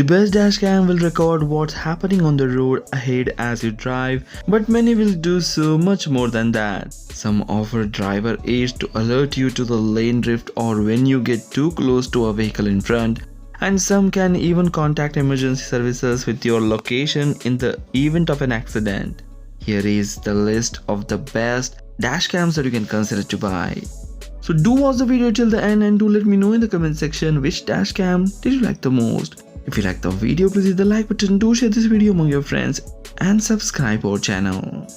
The best dashcam will record what's happening on the road ahead as you drive, but many will do so much more than that. Some offer driver aids to alert you to the lane drift or when you get too close to a vehicle in front, and some can even contact emergency services with your location in the event of an accident. Here is the list of the best dashcams that you can consider to buy. So do watch the video till the end and do let me know in the comment section which dashcam did you like the most. If you like the video, please hit the like button, do share this video among your friends and subscribe our channel.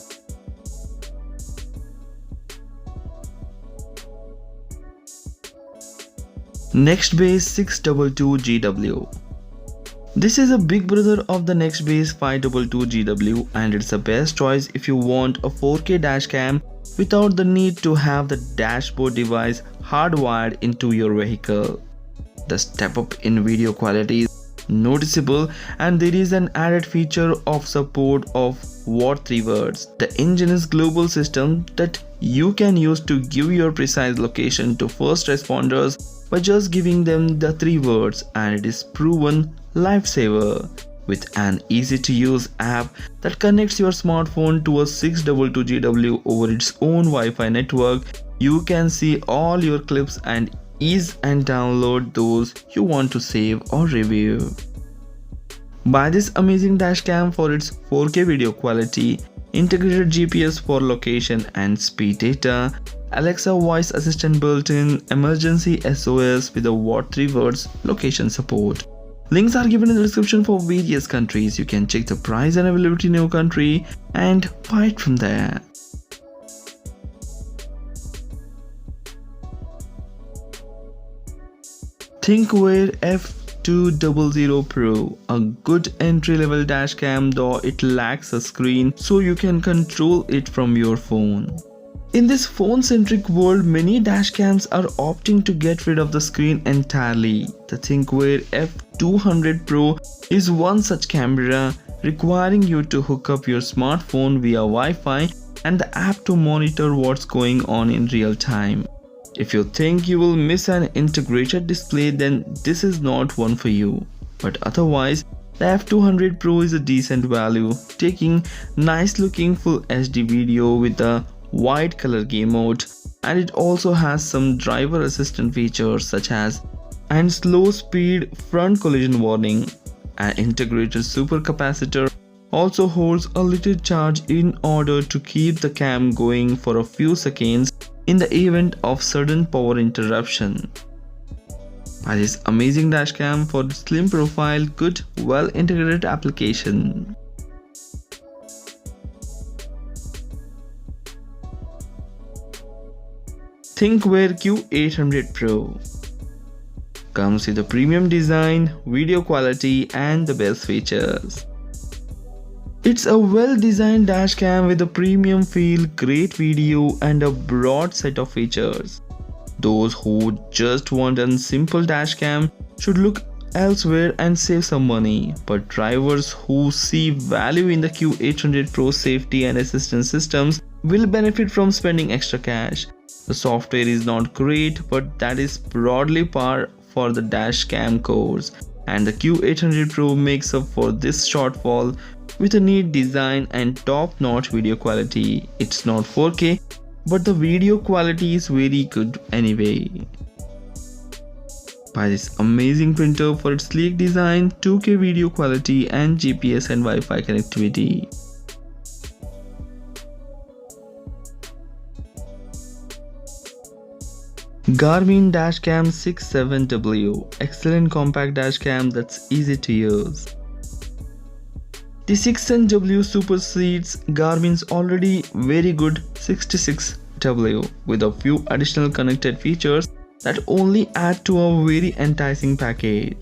Nextbase 622GW. This is a big brother of the Nextbase 522GW and it's the best choice if you want a 4K dashcam without the need to have the dashboard device hardwired into your vehicle. The step up in video quality is noticeable and there is an added feature of support of What 3 words. The engine is global system that you can use to give your precise location to first responders by just giving them the 3 words, and it is proven lifesaver. With an easy to use app that connects your smartphone to a 622GW over its own Wi-Fi network, you can see all your clips and ease and download those you want to save or review. Buy this amazing dashcam for its 4K video quality, integrated GPS for location and speed data, Alexa voice assistant built-in, emergency SOS with a What 3 words location support. Links are given in the description for various countries. You can check the price and availability in your country and buy it from there. Thinkware F200 Pro, a good entry-level dashcam, though it lacks a screen so you can control it from your phone. In this phone-centric world, many dashcams are opting to get rid of the screen entirely. The Thinkware F200 Pro is one such camera, requiring you to hook up your smartphone via Wi-Fi and the app to monitor what's going on in real time. If you think you will miss an integrated display, then this is not one for you. But otherwise, the F200 Pro is a decent value, taking nice looking full HD video with a wide color game mode, and it also has some driver assistant features such as and slow speed front collision warning. An integrated supercapacitor also holds a little charge in order to keep the cam going for a few seconds in the event of sudden power interruption. Buy this amazing dashcam for its slim profile, good, well integrated application. Thinkware Q800 Pro comes with a premium design, video quality and the best features. It's a well-designed dashcam with a premium feel, great video and a broad set of features. Those who just want a simple dashcam should look elsewhere and save some money, but drivers who see value in the Q800 Pro safety and assistance systems will benefit from spending extra cash. The software is not great, but that is broadly par for the dashcam course, and the Q800 Pro makes up for this shortfall with a neat design and top-notch video quality. It's not 4K, but the video quality is very good anyway. Buy this amazing printer for its sleek design, 2K video quality and GPS and Wi-Fi connectivity. Garmin Dashcam 67W, excellent compact dashcam that's easy to use. The 67W supersedes Garmin's already very good 66W with a few additional connected features that only add to a very enticing package.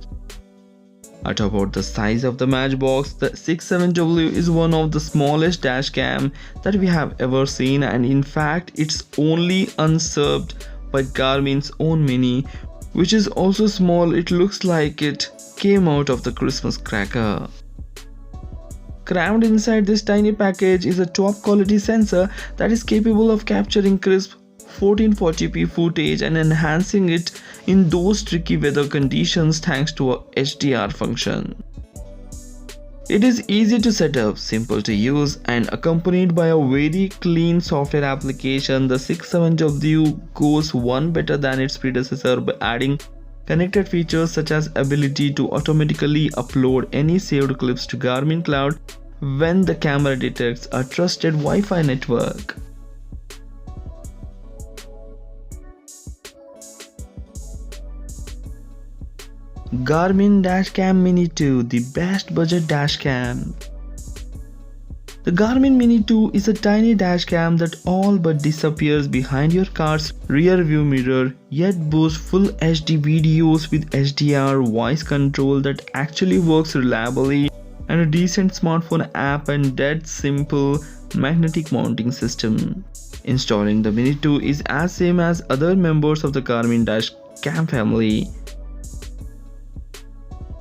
At about the size of the matchbox, the 67W is one of the smallest dashcam that we have ever seen, and in fact it's only usurped by Garmin's own Mini, which is also small. It looks like it came out of the Christmas cracker. Crammed inside this tiny package is a top quality sensor that is capable of capturing crisp 1440p footage and enhancing it in those tricky weather conditions thanks to a HDR function. It is easy to set up, simple to use, and accompanied by a very clean software application. The 67W goes one better than its predecessor by adding connected features such as ability to automatically upload any saved clips to Garmin Cloud when the camera detects a trusted Wi-Fi network. Garmin Dashcam Mini 2, the best budget dashcam. The Garmin Mini 2 is a tiny dashcam that all but disappears behind your car's rear view mirror, yet boasts full HD videos with HDR voice control that actually works reliably, and a decent smartphone app and dead simple magnetic mounting system. Installing the Mini 2 is as same as other members of the Garmin Dashcam family.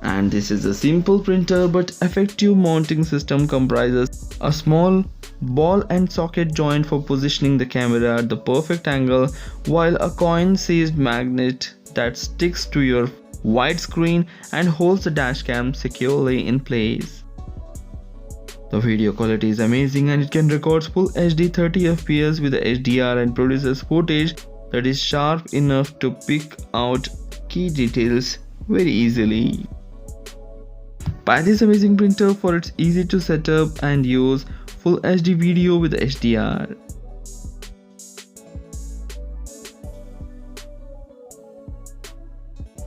And this is a simple printer but effective mounting system. Comprises a small ball and socket joint for positioning the camera at the perfect angle, while a coin-sized magnet that sticks to your widescreen and holds the dashcam securely in place. The video quality is amazing and it can record full HD 30fps with the HDR and produces footage that is sharp enough to pick out key details very easily. Buy this amazing printer for its easy to set up and use full HD video with HDR.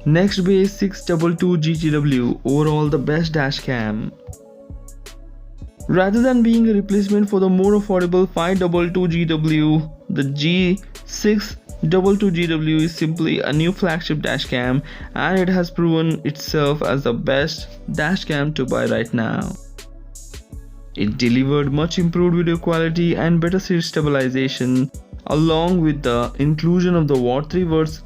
Nextbase 622 GTW, overall the best dashcam. Rather than being a replacement for the more affordable 522 GW, the G622GW is simply a new flagship dashcam, and it has proven itself as the best dashcam to buy right now. It delivered much improved video quality and better seat stabilization, along with the inclusion of the Watt 3 Words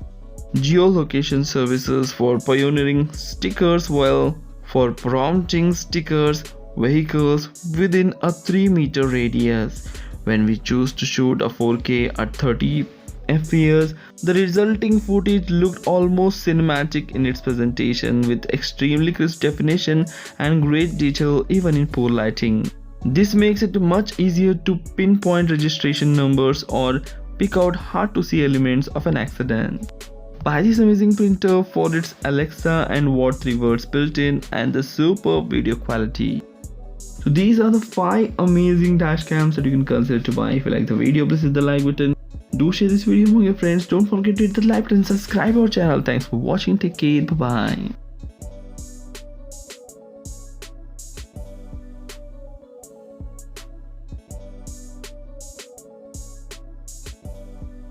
geolocation services for pioneering stickers, while for prompting stickers vehicles within a 3-meter radius. When we choose to shoot a 4K at 30 FPS, the resulting footage looked almost cinematic in its presentation, with extremely crisp definition and great detail even in poor lighting. This makes it much easier to pinpoint registration numbers or pick out hard to see elements of an accident. Buy this amazing printer for its Alexa and Watt 3 Words built-in and the superb video quality. So these are the 5 amazing dashcams that you can consider to buy. If you like the video, please hit the like button. Do share this video among your friends. Don't forget to hit the like button and subscribe our channel. Thanks for watching. Take care. Bye bye.